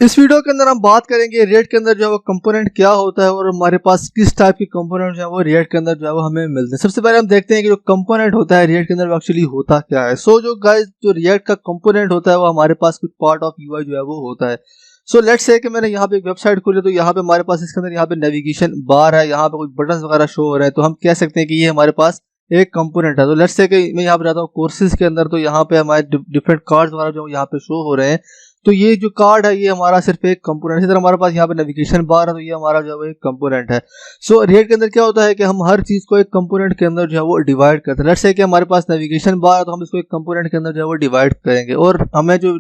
इस वीडियो के अंदर हम बात करेंगे रिएक्ट के अंदर जो है वो कंपोनेंट क्या होता है और हमारे पास किस टाइप के कंपोनेंट जो है वो रिएक्ट के अंदर जो है वो हमें मिलते हैं। सबसे पहले हम देखते हैं कि जो कंपोनेंट होता है रिएक्ट के अंदर वो एक्चुअली होता क्या है। जो गाइस जो रिएक्ट का कंपोनेंट होता है वो हमारे पास कुछ पार्ट ऑफ यूआई जो है वो होता है। लेट्स से कि मैंने यहाँ पे एक वेबसाइट खोली तो यहाँ पे हमारे पास इसके अंदर यहाँ पे नेविगेशन बार है, यहाँ पे कुछ बटन वगैरह शो हो रहे हैं, तो हम कह सकते हैं कि ये हमारे पास एक कंपोनेंट है। तो लेट्स से कि मैं यहाँ पे जाता हूँ कोर्सेज के अंदर, तो यहाँ पे हमारे डिफरेंट कार्ड्स वगैरह जो यहाँ पे शो हो रहे हैं, तो ये जो कार्ड है ये हमारा सिर्फ एक कंपोनेंट है। इसी तरह हमारे पास यहाँ पे नेविगेशन बार है, तो ये हमारा जो है एक कंपोनेंट है। रिएक्ट के अंदर क्या होता है कि हम हर चीज को एक कंपोनेंट के अंदर जो है वो डिवाइड करते हैं। लेट्स से कि हमारे पास नेविगेशन बार है तो हम इसको एक कंपोनेंट के अंदर जो है वो डिवाइड करेंगे, और हमें जो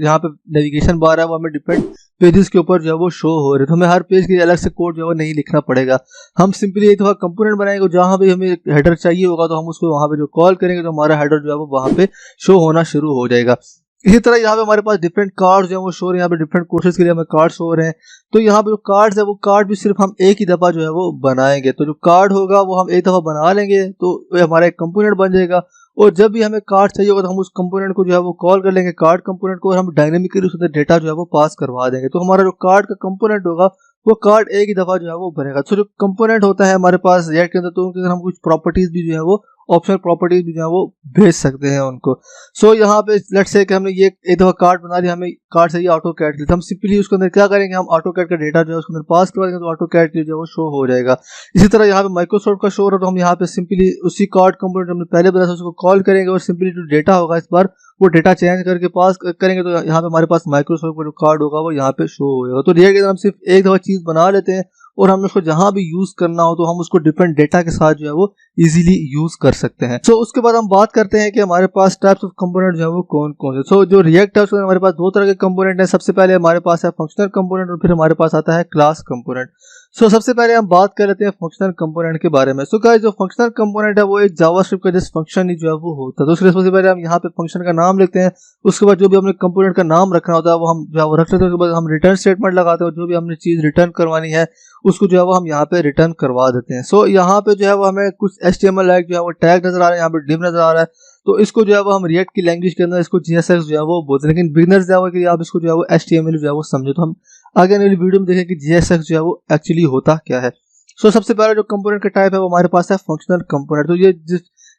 यहाँ पे नेविगेशन बार है वो हमें डिफरेंट पेजेस के ऊपर जो है वो शो हो रहे हैं, तो हमें हर पेज के लिए अलग से कोड जो है वो नहीं लिखना पड़ेगा। हम सिंपली एक दफा कंपोनेंट बनाएंगे, जहाँ भी हमें हेडर चाहिए होगा तो हम उसको वहाँ पे जो कॉल करेंगे तो हमारा हेडर जो है वो वहाँ पे शो होना शुरू हो जाएगा। इसी तरह यहाँ पे हमारे पास डिफरेंट कार्ड्स जो है वो शो हो रहे हैं, यहाँ पे डिफरेंट कोर्सेज के लिए हमें कार्ड शो हो रहे हैं। तो यहाँ पे जो कार्ड्स है वो कार्ड भी सिर्फ हम एक ही दफा जो है वो बनाएंगे, तो जो कार्ड होगा वो हम एक दफा बना लेंगे तो वो हमारा एक कंपोनेंट बन जाएगा। और जब भी हमें कार्ड चाहिए होगा तो हम उस कंपोनेंट को जो है वो कॉल कर लेंगे, कार्ड कंपोनेंट को, और हम डायनेमिकली उसके डेटा जो है वो पास करवा देंगे। तो हमारा जो कार्ड का कंपोनेंट होगा वो कार्ड एक ही दफा जो है वो बनेगा। जो कंपोनेंट होता है हमारे पास रिएक्ट के अंदर, तो उनके अंदर हम कुछ प्रॉपर्टीज भी जो है वो ऑप्शनल प्रॉपर्टीज भी जो है वो भेज सकते हैं उनको। यहाँ पे लेट्स से कि हमने ये एक दफा कार्ड बना लिया, हमें कार्ड चाहिए ऑटो कैड के लिए, तो हम सिंपली उसके अंदर क्या करेंगे, हम ऑटो कैड का डेटा जो है उसके अंदर पास करवा देंगे तो ऑटो कैड जो है वो शो हो जाएगा। इसी तरह यहाँ पे माइक्रोसॉफ्ट का शो हो रहा है, तो हम यहाँ पे सिंपली उसी कार्ड कंपोनेंट हमने पहले बताया था उसको कॉल करेंगे, और सिंपली जो डेटा होगा इस बार वो डेटा चेंज करके पास करेंगे, तो यहाँ पे हमारे पास माइक्रोसॉफ्ट का जो कार्ड होगा वो यहाँ पे शो होगा। तो रिएक्ट हम सिर्फ एक दफा चीज बना लेते हैं और हमें उसको जहां भी यूज करना हो तो हम उसको डिफरेंट डेटा के साथ जो है वो इजीली यूज कर सकते हैं। उसके बाद हम बात करते हैं कि हमारे पास टाइप्स ऑफ कंपोनेंट जो है वो कौन कौन से। जो रिएक्ट है उसमें हमारे पास दो तरह के कंपोनेंट हैं। सबसे पहले हमारे पास है फंक्शनल कंपोनेंट और फिर हमारे पास आता है क्लास कंपोनेंट। सबसे पहले हम बात कर लेते हैं फंक्शनल कंपोनेंट के बारे में। गाइस जो फंक्शनल कंपोनेंट है वो एक जावास्क्रिप्ट का जस्ट फंक्शन ही जो है वो होता है। तो उसके सबसे पहले हम यहाँ पे फंक्शन का नाम लिखते हैं, उसके बाद जो भी हमने कंपोनेंट का नाम रखना होता है वो हम जो है वो रख लेते हैं। उसके बाद हम रिटर्न स्टेटमेंट लगाते हैं, जो भी हमने चीज रिटर्न करवानी है उसको जो है वो हम यहाँ पे रिटर्न करवा देते हैं। यहाँ पे जो है वो हमें कुछ HTML लाइक जो है वो टैग नजर आ रहा है, यहाँ पे डिव नजर आ रहा है, तो इसको जो है वो हम रिएक्ट की लैंग्वेज के अंदर इसको JSX जो है वो बोलते हैं, लेकिन बिगिनर्स जो है कि आप इसको जो है वो HTML जो है वो समझे। तो हम आगे वाली वीडियो में देखें कि JSX जो है वो एक्चुअली होता क्या है। सबसे पहला जो कंपोनेंट का टाइप है वो हमारे पास है फंक्शनल कंपोनेंट। तो ये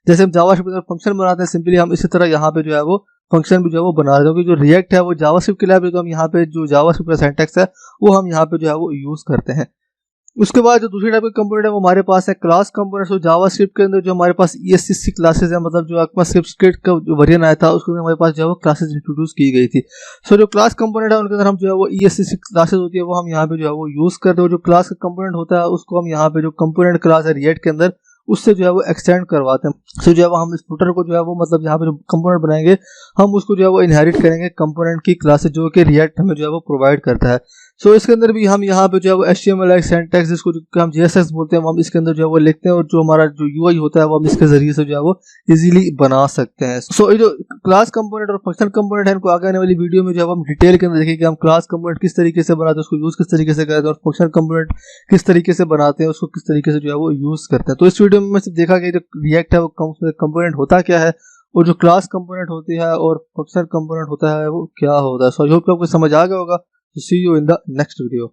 जैसे हम जावास्क्रिप्ट में फंक्शन बनाते हैं, सिंपली हम इसी तरह यहाँ पे जो है वो फंक्शन भी जो है वो बना रहे हैं, क्योंकि जो रिएक्ट है वो जावास्क्रिप्ट की लाइब्रेरी, तो हम यहाँ पे जो जावास्क्रिप्ट का सिंटैक्स है वो हम यहाँ पे जो है वो यूज करते हैं। उसके बाद जो दूसरी टाइप का कंपोनेंट है वो हमारे पास है क्लास कंपोनेंट। जावास्क्रिप्ट के अंदर जो हमारे पास ESCC क्लासेस है, मतलब जो ECMAScript का जो वर्जन आया था उसके अंदर हमारे पास जो है वो क्लासेस इंट्रोड्यूस की गई थी। जो क्लास कंपोनेंट है उनके अंदर हम जो है वो ESCC क्लासेस होती है वो हम यहाँ पे जो है वो यूज करते हैं। जो क्लास का कंपोनेंट होता है उसको हम यहाँ पे जो कंपोनेंट क्लास है रिएक्ट के अंदर उससे जो है वो एक्सटेंड करवाते हैं। जो है वो हम इस फुटर को जो है वो मतलब यहाँ पे जो कंपोनेंट बनाएंगे हम उसको जो है वो इनहेरिट करेंगे कंपोनेंट की क्लासेस जो कि रिएक्ट हमें जो है वो प्रोवाइड करता है। इसके अंदर भी हम यहाँ पे जो है वो HTML लाइक सिंटैक्स जिसको हम JSX बोलते हैं वो हम इसके अंदर जो है वो लिखते हैं, और जो हमारा जो UI होता है वो हम इसके जरिए से जो है वो इजीली बना सकते हैं। ये जो क्लास कंपोनेंट और फंक्शनल कंपोनेंट है इनको आगे आने वाली वीडियो में जो है हम डिटेल के अंदर देखेंगे कि हम क्लास कंपोनेंट किस तरीके से बनाते हैं, उसको यूज किस तरीके से करते हैं, और फंक्शनल कंपोनेंट किस तरीके से बनाते हैं, उसको किस तरीके से जो है वो यूज करते हैं। तो इस वीडियो में सिर्फ देखा कि जो रिएक्ट है वो कंपोनेंट होता क्या है, और जो क्लास कंपोनेंट होती है और फंक्शनल कंपोनेंट होता है वो क्या होता है। आई होप आपको समझ आ गया होगा। See you in the next video.